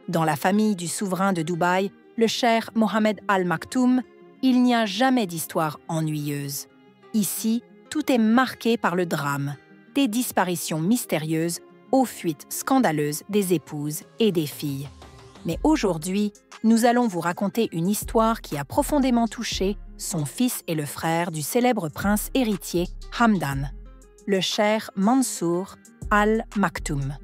Dans la famille du souverain de Dubaï, le cheikh Mohammed Al Maktoum, il n'y a jamais d'histoire ennuyeuse. Ici, tout est marqué par le drame, des disparitions mystérieuses aux fuites scandaleuses des épouses et des filles. Mais aujourd'hui, nous allons vous raconter une histoire qui a profondément touché son fils et le frère du célèbre prince héritier Hamdan, le cheikh Mansour Al Maktoum.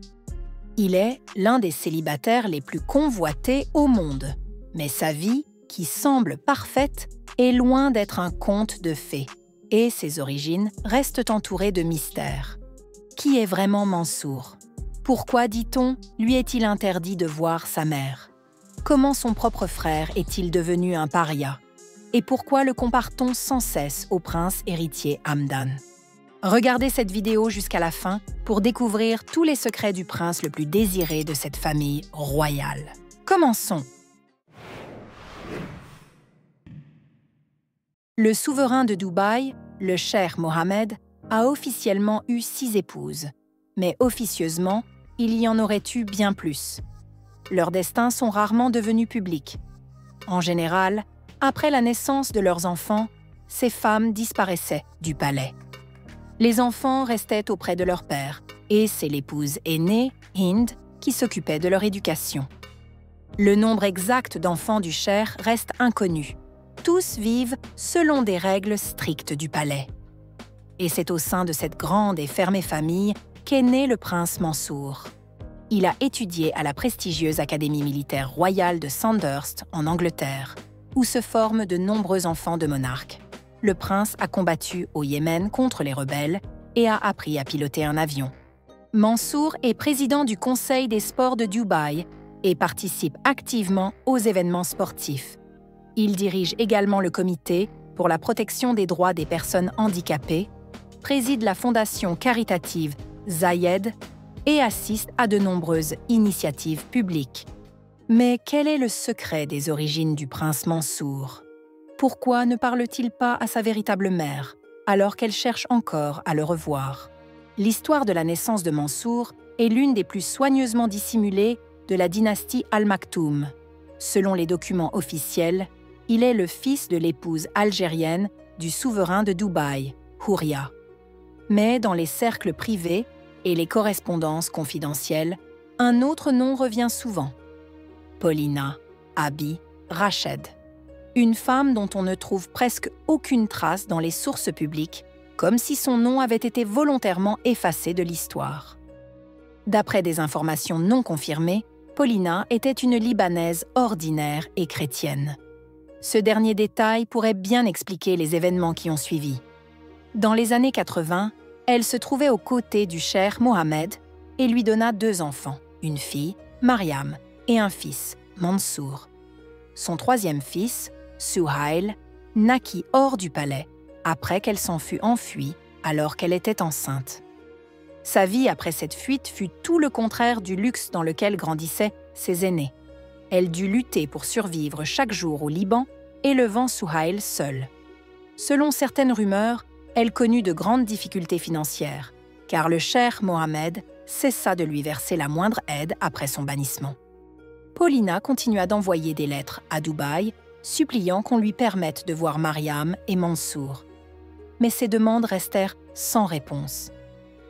Il est l'un des célibataires les plus convoités au monde, mais sa vie, qui semble parfaite, est loin d'être un conte de fées, et ses origines restent entourées de mystères. Qui est vraiment Mansour? Pourquoi, dit-on, lui est-il interdit de voir sa mère? Comment son propre frère est-il devenu un paria? Et pourquoi le compare-t-on sans cesse au prince héritier Hamdan? Regardez cette vidéo jusqu'à la fin pour découvrir tous les secrets du prince le plus désiré de cette famille royale. Commençons! Le souverain de Dubaï, le cheikh Mohammed, a officiellement eu 6 épouses, mais officieusement, il y en aurait eu bien plus. Leurs destins sont rarement devenus publics. En général, après la naissance de leurs enfants, ces femmes disparaissaient du palais. Les enfants restaient auprès de leur père, et c'est l'épouse aînée, Hind, qui s'occupait de leur éducation. Le nombre exact d'enfants du cheikh reste inconnu. Tous vivent selon des règles strictes du palais. Et c'est au sein de cette grande et fermée famille qu'est né le prince Mansour. Il a étudié à la prestigieuse Académie militaire royale de Sandhurst en Angleterre, où se forment de nombreux enfants de monarques. Le prince a combattu au Yémen contre les rebelles et a appris à piloter un avion. Mansour est président du Conseil des sports de Dubaï et participe activement aux événements sportifs. Il dirige également le comité pour la protection des droits des personnes handicapées, préside la fondation caritative Zayed et assiste à de nombreuses initiatives publiques. Mais quel est le secret des origines du prince Mansour? Pourquoi ne parle-t-il pas à sa véritable mère, alors qu'elle cherche encore à le revoir? L'histoire de la naissance de Mansour est l'une des plus soigneusement dissimulées de la dynastie Al Maktoum. Selon les documents officiels, il est le fils de l'épouse algérienne du souverain de Dubaï, Houria. Mais dans les cercles privés et les correspondances confidentielles, un autre nom revient souvent. Polina Abi Rached. Une femme dont on ne trouve presque aucune trace dans les sources publiques, comme si son nom avait été volontairement effacé de l'histoire. D'après des informations non confirmées, Polina était une Libanaise ordinaire et chrétienne. Ce dernier détail pourrait bien expliquer les événements qui ont suivi. Dans les années 80, elle se trouvait aux côtés du cheikh Mohammed et lui donna 2 enfants, une fille, Mariam, et un fils, Mansour. Son 3e fils, Suhail, naquit hors du palais, après qu'elle s'en fût enfuie alors qu'elle était enceinte. Sa vie après cette fuite fut tout le contraire du luxe dans lequel grandissaient ses aînés. Elle dut lutter pour survivre chaque jour au Liban, élevant Suhail seule. Selon certaines rumeurs, elle connut de grandes difficultés financières, car le cheikh Mohammed cessa de lui verser la moindre aide après son bannissement. Polina continua d'envoyer des lettres à Dubaï, suppliant qu'on lui permette de voir Mariam et Mansour. Mais ces demandes restèrent sans réponse.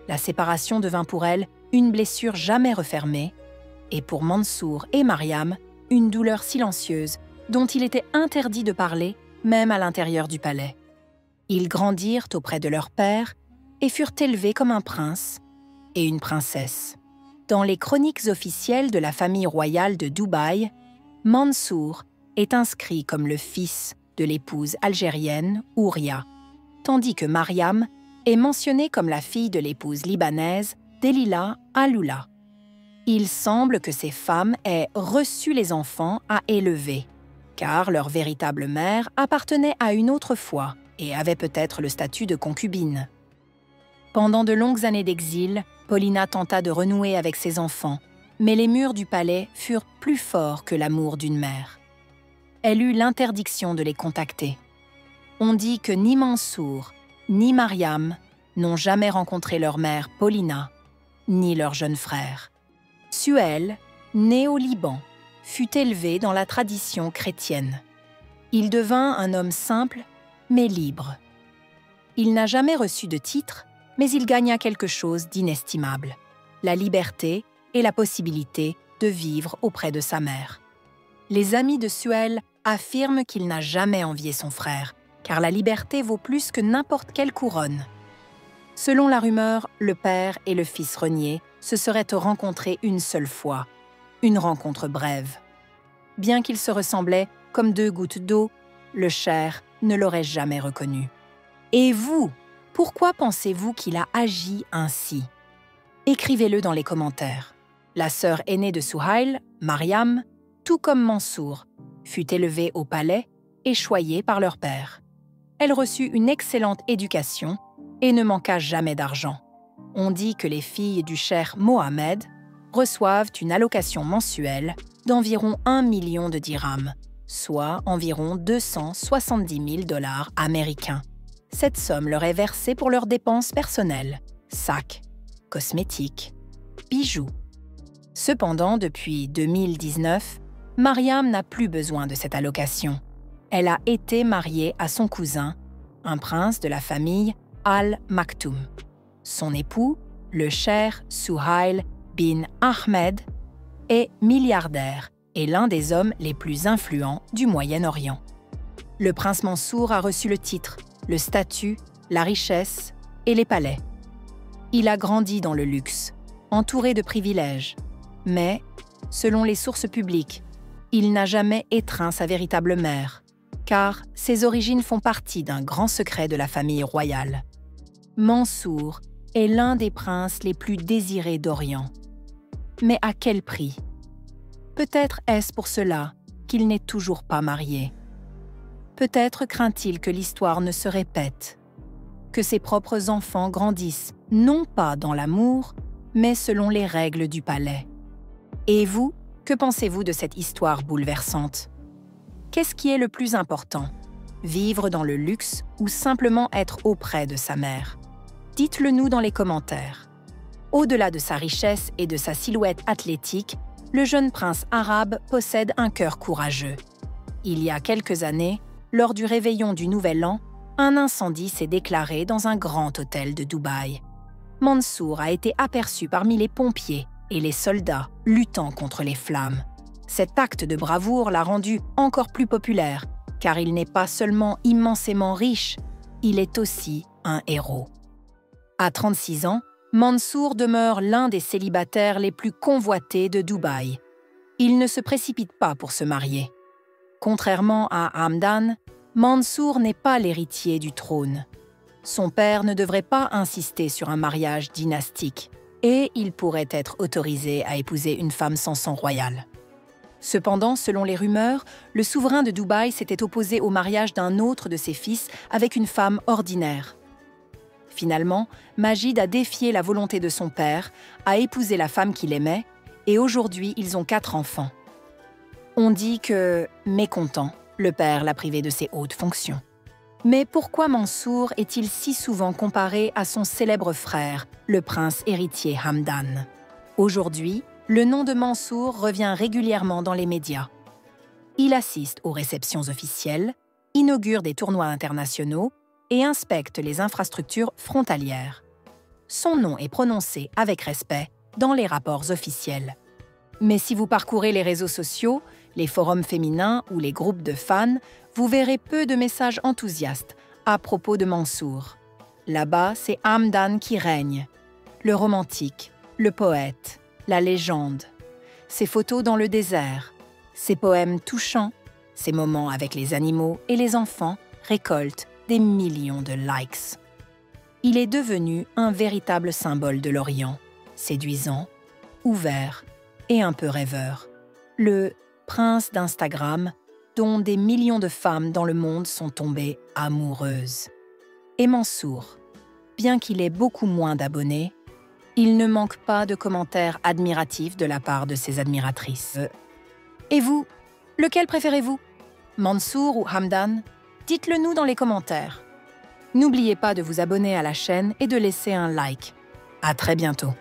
La séparation devint pour elle une blessure jamais refermée, et pour Mansour et Mariam, une douleur silencieuse dont il était interdit de parler, même à l'intérieur du palais. Ils grandirent auprès de leur père et furent élevés comme un prince et une princesse. Dans les chroniques officielles de la famille royale de Dubaï, Mansour est inscrit comme le fils de l'épouse algérienne Houria, tandis que Mariam est mentionnée comme la fille de l'épouse libanaise Delila Aloula. Il semble que ces femmes aient reçu les enfants à élever, car leur véritable mère appartenait à une autre foi et avait peut-être le statut de concubine. Pendant de longues années d'exil, Polina tenta de renouer avec ses enfants, mais les murs du palais furent plus forts que l'amour d'une mère. Elle eut l'interdiction de les contacter. On dit que ni Mansour, ni Mariam n'ont jamais rencontré leur mère Polina, ni leur jeune frère. Suhail, né au Liban, fut élevé dans la tradition chrétienne. Il devint un homme simple, mais libre. Il n'a jamais reçu de titre, mais il gagna quelque chose d'inestimable, la liberté et la possibilité de vivre auprès de sa mère. Les amis de Suel affirment qu'il n'a jamais envié son frère, car la liberté vaut plus que n'importe quelle couronne. Selon la rumeur, le père et le fils renié se seraient rencontrés une seule fois, une rencontre brève. Bien qu'ils se ressemblaient comme deux gouttes d'eau, le Cher ne l'aurait jamais reconnu. Et vous, pourquoi pensez-vous qu'il a agi ainsi? Écrivez-le dans les commentaires. La sœur aînée de Souhail, Mariam, tout comme Mansour, fut élevée au palais et choyée par leur père. Elle reçut une excellente éducation et ne manqua jamais d'argent. On dit que les filles du cheikh Mohammed reçoivent une allocation mensuelle d'environ 1 million de dirhams, soit environ 270 000 $ américains. Cette somme leur est versée pour leurs dépenses personnelles, sacs, cosmétiques, bijoux. Cependant, depuis 2019, Mariam n'a plus besoin de cette allocation. Elle a été mariée à son cousin, un prince de la famille Al Maktoum. Son époux, le cheikh Souhail bin Ahmed, est milliardaire et l'un des hommes les plus influents du Moyen-Orient. Le prince Mansour a reçu le titre, le statut, la richesse et les palais. Il a grandi dans le luxe, entouré de privilèges. Mais, selon les sources publiques, il n'a jamais étreint sa véritable mère, car ses origines font partie d'un grand secret de la famille royale. Mansour est l'un des princes les plus désirés d'Orient. Mais à quel prix? Peut-être est-ce pour cela qu'il n'est toujours pas marié. Peut-être craint-il que l'histoire ne se répète, que ses propres enfants grandissent non pas dans l'amour, mais selon les règles du palais. Et vous, que pensez-vous de cette histoire bouleversante? Qu'est-ce qui est le plus important? Vivre dans le luxe ou simplement être auprès de sa mère? Dites-le nous dans les commentaires. Au-delà de sa richesse et de sa silhouette athlétique, le jeune prince arabe possède un cœur courageux. Il y a quelques années, lors du réveillon du Nouvel An, un incendie s'est déclaré dans un grand hôtel de Dubaï. Mansour a été aperçu parmi les pompiers et les soldats luttant contre les flammes. Cet acte de bravoure l'a rendu encore plus populaire, car il n'est pas seulement immensément riche, il est aussi un héros. À 36 ans, Mansour demeure l'un des célibataires les plus convoités de Dubaï. Il ne se précipite pas pour se marier. Contrairement à Hamdan, Mansour n'est pas l'héritier du trône. Son père ne devrait pas insister sur un mariage dynastique, et il pourrait être autorisé à épouser une femme sans sang royal. Cependant, selon les rumeurs, le souverain de Dubaï s'était opposé au mariage d'un autre de ses fils avec une femme ordinaire. Finalement, Majid a défié la volonté de son père, a épousé la femme qu'il aimait, et aujourd'hui, ils ont 4 enfants. On dit que, mécontent, le père l'a privé de ses hautes fonctions. Mais pourquoi Mansour est-il si souvent comparé à son célèbre frère, le prince héritier Hamdan? Aujourd'hui, le nom de Mansour revient régulièrement dans les médias. Il assiste aux réceptions officielles, inaugure des tournois internationaux et inspecte les infrastructures frontalières. Son nom est prononcé avec respect dans les rapports officiels. Mais si vous parcourez les réseaux sociaux, les forums féminins ou les groupes de fans, vous verrez peu de messages enthousiastes à propos de Mansour. Là-bas, c'est Hamdan qui règne, le romantique, le poète, la légende. Ses photos dans le désert, ses poèmes touchants, ses moments avec les animaux et les enfants récoltent des millions de likes. Il est devenu un véritable symbole de l'Orient, séduisant, ouvert et un peu rêveur. Le prince d'Instagram, dont des millions de femmes dans le monde sont tombées amoureuses. Et Mansour, bien qu'il ait beaucoup moins d'abonnés, il ne manque pas de commentaires admiratifs de la part de ses admiratrices. Et vous, lequel préférez-vous? Mansour ou Hamdan? Dites-le nous dans les commentaires. N'oubliez pas de vous abonner à la chaîne et de laisser un like. À très bientôt.